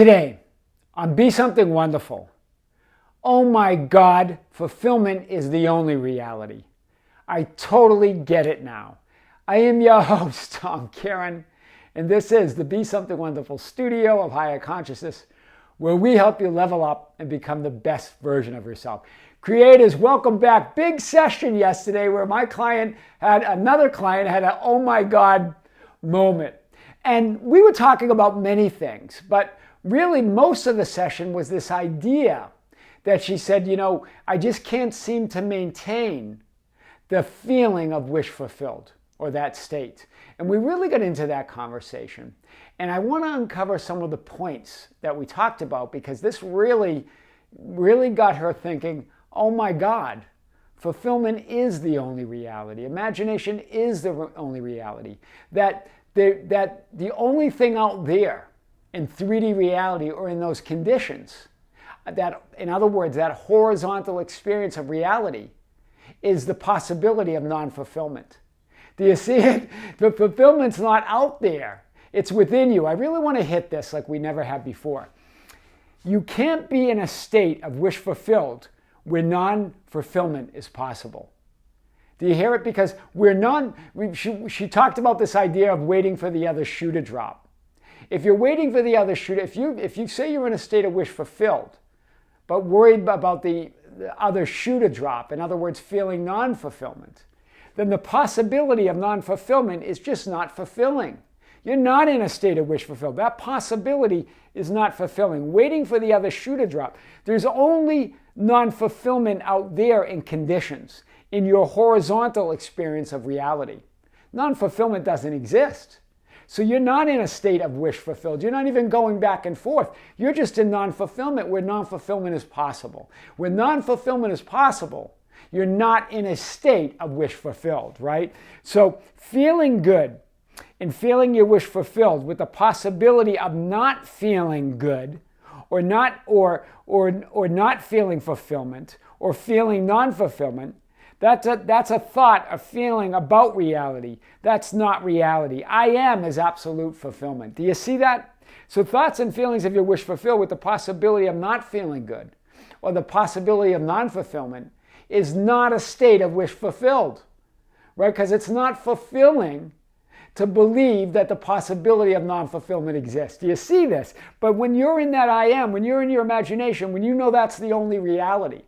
Today, on Be Something Wonderful, oh my God, fulfillment is the only reality. I totally get it now. I am your host, Kearin, and this is the Be Something Wonderful studio of higher consciousness, where we help you level up and become the best version of yourself. Creators, welcome back. Big session yesterday where another client had an oh my God moment. And we were talking about many things, but really most of the session was this idea that she said, I just can't seem to maintain the feeling of wish fulfilled, or that state. And we really got into that conversation. And I want to uncover some of the points that we talked about, because this really got her thinking, oh my God, fulfillment is the only reality. Imagination is the only reality. That the only thing out there in 3D reality, or in those conditions, that, in other words, that horizontal experience of reality, is the possibility of non-fulfillment. Do you see it? The fulfillment's not out there. It's within you. I really want to hit this like we never have before. You can't be in a state of wish fulfilled where non-fulfillment is possible. Do you hear it? Because she talked about this idea of waiting for the other shoe to drop. If you're waiting for the other shoe, if you say you're in a state of wish fulfilled, but worried about the other shoe to drop, in other words, feeling non-fulfillment, then the possibility of non-fulfillment is just not fulfilling. You're not in a state of wish fulfilled. That possibility is not fulfilling. Waiting for the other shoe to drop. There's only non-fulfillment out there in conditions, in your horizontal experience of reality. Non-fulfillment doesn't exist. So you're not in a state of wish fulfilled. You're not even going back and forth. You're just in non-fulfillment where non-fulfillment is possible. Where non-fulfillment is possible, you're not in a state of wish fulfilled, right? So feeling good and feeling your wish fulfilled with the possibility of not feeling good, or not feeling fulfillment, or feeling non-fulfillment, that's a thought, a feeling about reality. That's not reality. I am is absolute fulfillment. Do you see that? So thoughts and feelings of your wish fulfilled with the possibility of not feeling good, or the possibility of non-fulfillment, is not a state of wish fulfilled, right? Because it's not fulfilling to believe that the possibility of non-fulfillment exists. Do you see this? But when you're in that I am, when you're in your imagination, when you know that's the only reality,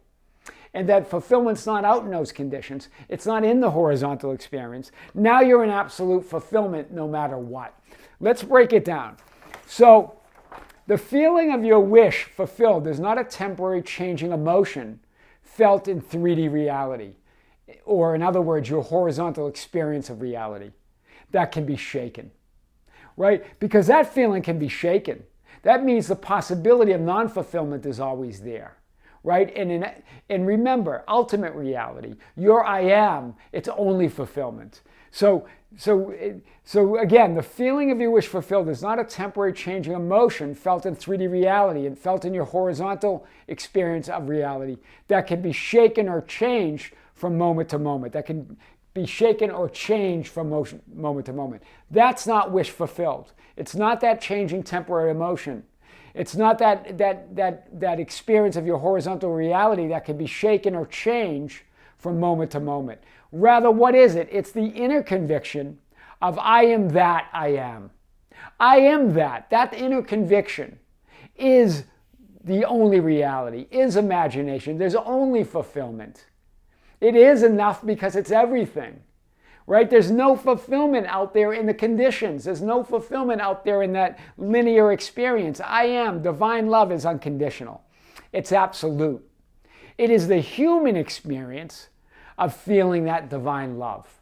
and that fulfillment's not out in those conditions, it's not in the horizontal experience, now you're in absolute fulfillment no matter what. Let's break it down. So the feeling of your wish fulfilled is not a temporary changing emotion felt in 3D reality, or in other words, your horizontal experience of reality that can be shaken, right? Because that feeling can be shaken. That means the possibility of non-fulfillment is always there. Right? And remember, ultimate reality, your I am, it's only fulfillment. So again, the feeling of your wish fulfilled is not a temporary changing emotion felt in 3D reality and felt in your horizontal experience of reality that can be shaken or changed from moment to moment. That can be shaken or changed from moment to moment. That's not wish fulfilled. It's not that changing temporary emotion. It's not that experience of your horizontal reality that can be shaken or changed from moment to moment. Rather, what is it? It's the inner conviction of I am that I am. I am that. That inner conviction is the only reality, is imagination. There's only fulfillment. It is enough because it's everything. Right? There's no fulfillment out there in the conditions. There's no fulfillment out there in that linear experience. I am. Divine love is unconditional. It's absolute. It is the human experience of feeling that divine love.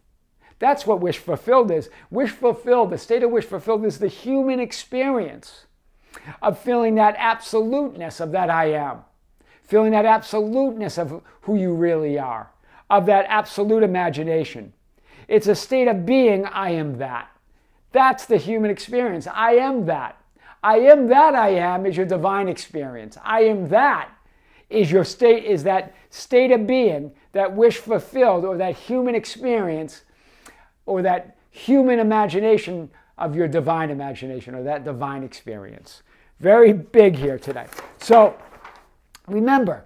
That's what wish fulfilled is. Wish fulfilled, the state of wish fulfilled, is the human experience of feeling that absoluteness of that I am. Feeling that absoluteness of who you really are. Of that absolute imagination. It's a state of being, I am that. That's the human experience. I am that. I am that I am is your divine experience. I am that is your state, is that state of being, that wish fulfilled, or that human experience, or that human imagination of your divine imagination, or that divine experience. Very big here today. So remember,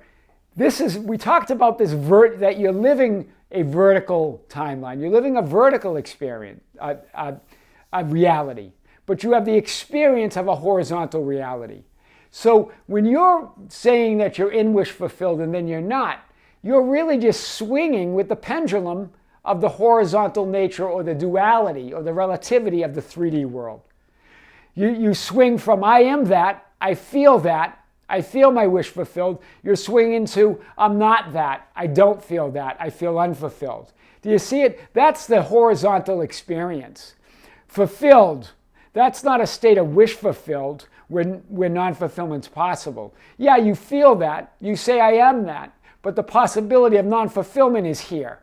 we talked about this that you're living a vertical timeline. You're living a vertical experience, a reality, but you have the experience of a horizontal reality. So when you're saying that you're in wish fulfilled and then you're not, you're really just swinging with the pendulum of the horizontal nature or the duality or the relativity of the 3D world. You swing from I am that, I feel my wish fulfilled. You're swinging to I'm not that, I don't feel that, I feel unfulfilled. Do you see it? That's the horizontal experience. Fulfilled, that's not a state of wish fulfilled where non-fulfillment's possible. Yeah, you feel that, you say I am that, but the possibility of non-fulfillment is here.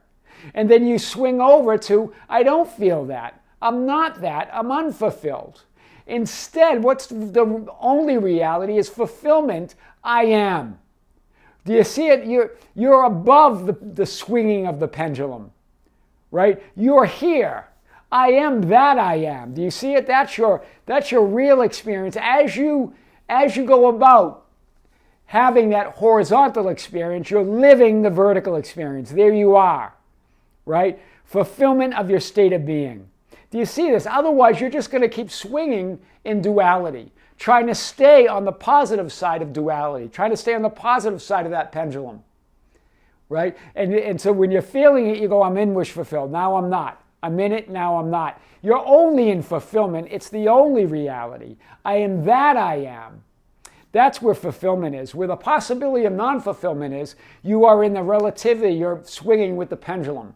And then you swing over to I don't feel that, I'm not that, I'm unfulfilled. Instead, what's the only reality is fulfillment, I am. Do you see it? You're above the swinging of the pendulum, right? You're here. I am that I am. Do you see it? That's your real experience. As you go about having that horizontal experience, you're living the vertical experience. There you are, right? Fulfillment of your state of being. Do you see this? Otherwise, you're just going to keep swinging in duality, trying to stay on the positive side of duality, trying to stay on the positive side of that pendulum, right? And so when you're feeling it, you go, I'm in wish fulfilled. Now I'm not. I'm in it. Now I'm not. You're only in fulfillment. It's the only reality. I am that I am. That's where fulfillment is. Where the possibility of non-fulfillment is, you are in the relativity. You're swinging with the pendulum.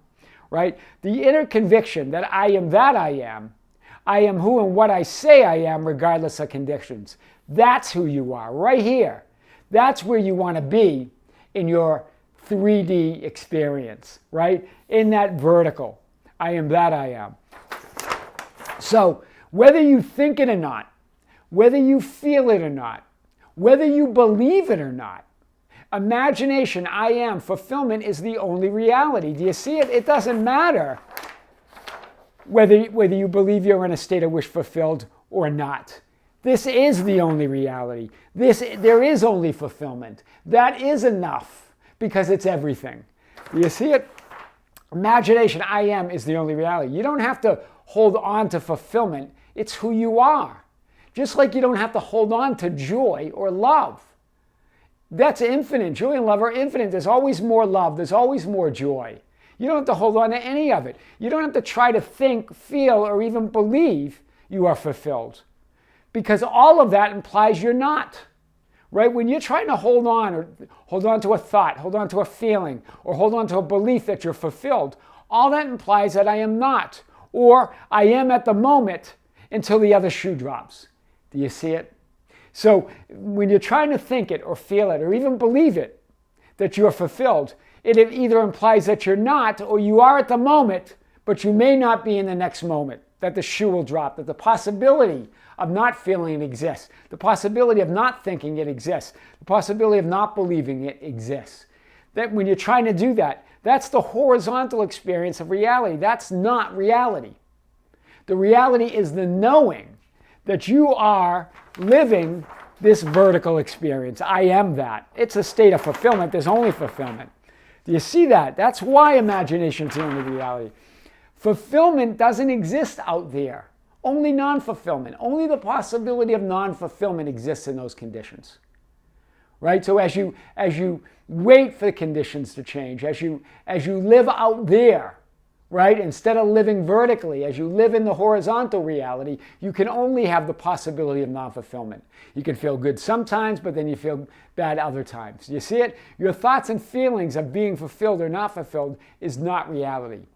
Right? The inner conviction that I am that I am who and what I say I am regardless of conditions. That's who you are, right here. That's where you want to be in your 3D experience, right? In that vertical. I am that I am. So, whether you think it or not, whether you feel it or not, whether you believe it or not, imagination, I am, fulfillment is the only reality. Do you see it? It doesn't matter whether you believe you're in a state of wish fulfilled or not. This is the only reality. There is only fulfillment. That is enough because it's everything. Do you see it? Imagination, I am, is the only reality. You don't have to hold on to fulfillment. It's who you are. Just like you don't have to hold on to joy or love. That's infinite. Joy and love are infinite. There's always more love. There's always more joy. You don't have to hold on to any of it. You don't have to try to think, feel, or even believe you are fulfilled. Because all of that implies you're not. Right? When you're trying to hold on to a thought, hold on to a feeling, or hold on to a belief that you're fulfilled, all that implies that I am not. Or I am at the moment until the other shoe drops. Do you see it? So when you're trying to think it or feel it or even believe it, that you're fulfilled, it either implies that you're not or you are at the moment, but you may not be in the next moment, that the shoe will drop, that the possibility of not feeling it exists, the possibility of not thinking it exists, the possibility of not believing it exists. That when you're trying to do that, that's the horizontal experience of reality. That's not reality. The reality is the knowing that you are living this vertical experience. I am that. It's a state of fulfillment. There's only fulfillment. Do you see that? That's why imagination is the only reality. Fulfillment doesn't exist out there. Only non-fulfillment. Only the possibility of non-fulfillment exists in those conditions. Right? So as you wait for the conditions to change, as you live out there, right? Instead of living vertically, as you live in the horizontal reality, you can only have the possibility of non-fulfillment. You can feel good sometimes, but then you feel bad other times. You see it? Your thoughts and feelings of being fulfilled or not fulfilled is not reality.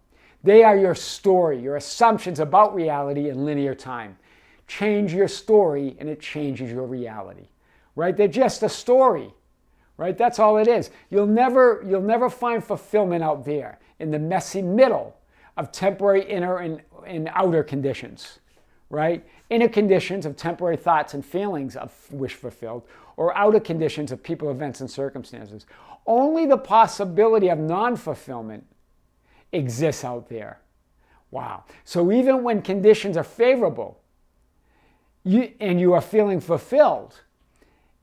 They are your story, your assumptions about reality in linear time. Change your story and it changes your reality. Right? They're just a story. Right? That's all it is. You'll never find fulfillment out there in the messy middle of temporary inner and outer conditions, right? Inner conditions of temporary thoughts and feelings of wish fulfilled, or outer conditions of people, events, and circumstances. Only the possibility of non-fulfillment exists out there. Wow. So even when conditions are favorable and you are feeling fulfilled,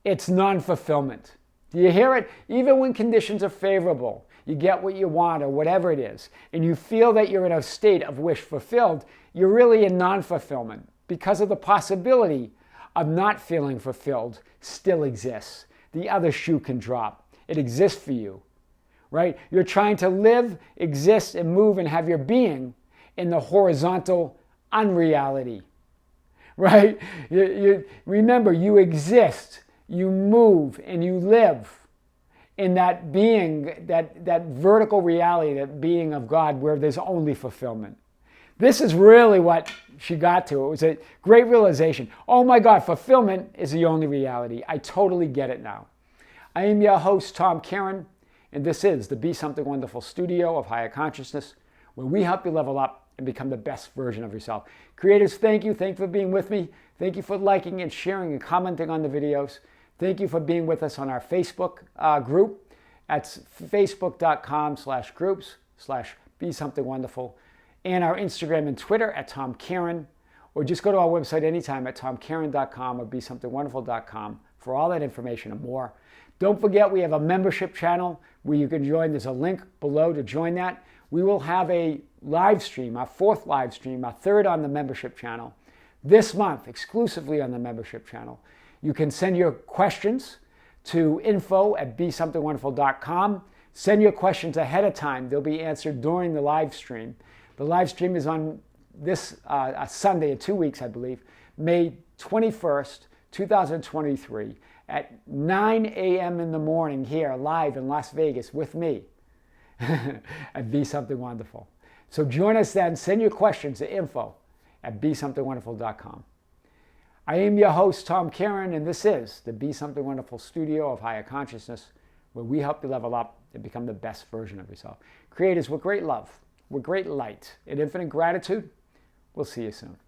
It's non-fulfillment. Do you hear it? Even when conditions are favorable, you get what you want or whatever it is, and you feel that you're in a state of wish fulfilled, you're really in non-fulfillment because of the possibility of not feeling fulfilled still exists. The other shoe can drop. It exists for you, right? You're trying to live, exist, and move and have your being in the horizontal unreality, right? Remember, you exist, you move, and you live in that being, that vertical reality, that being of God where there's only fulfillment. This is really what she got to. It was a great realization. Oh my God, fulfillment is the only reality. I totally get it now. I am your host, Tom Kearin, and this is the Be Something Wonderful studio of higher consciousness, where we help you level up and become the best version of yourself. Creators, thank you. Thank you for being with me. Thank you for liking and sharing and commenting on the videos. Thank you for being with us on our Facebook group. That's facebook.com/groups/Be Something Wonderful. And our Instagram and Twitter at Tom Kearin. Or just go to our website anytime at tomkearin.com or besomethingwonderful.com for all that information and more. Don't forget, we have a membership channel where you can join. There's a link below to join that. We will have a live stream, our fourth live stream, our third on the membership channel, this month, exclusively on the membership channel. You can send your questions to info@besomethingwonderful.com. Send your questions ahead of time. They'll be answered during the live stream. The live stream is on this Sunday in 2 weeks, I believe, May 21st, 2023, at 9 a.m. in the morning here, live in Las Vegas with me at Be Something Wonderful. So join us then. Send your questions to info@besomethingwonderful.com. I am your host, Tom Kearin, and this is the Be Something Wonderful studio of higher consciousness, where we help you level up and become the best version of yourself. Creators, with great love, with great light, and infinite gratitude, we'll see you soon.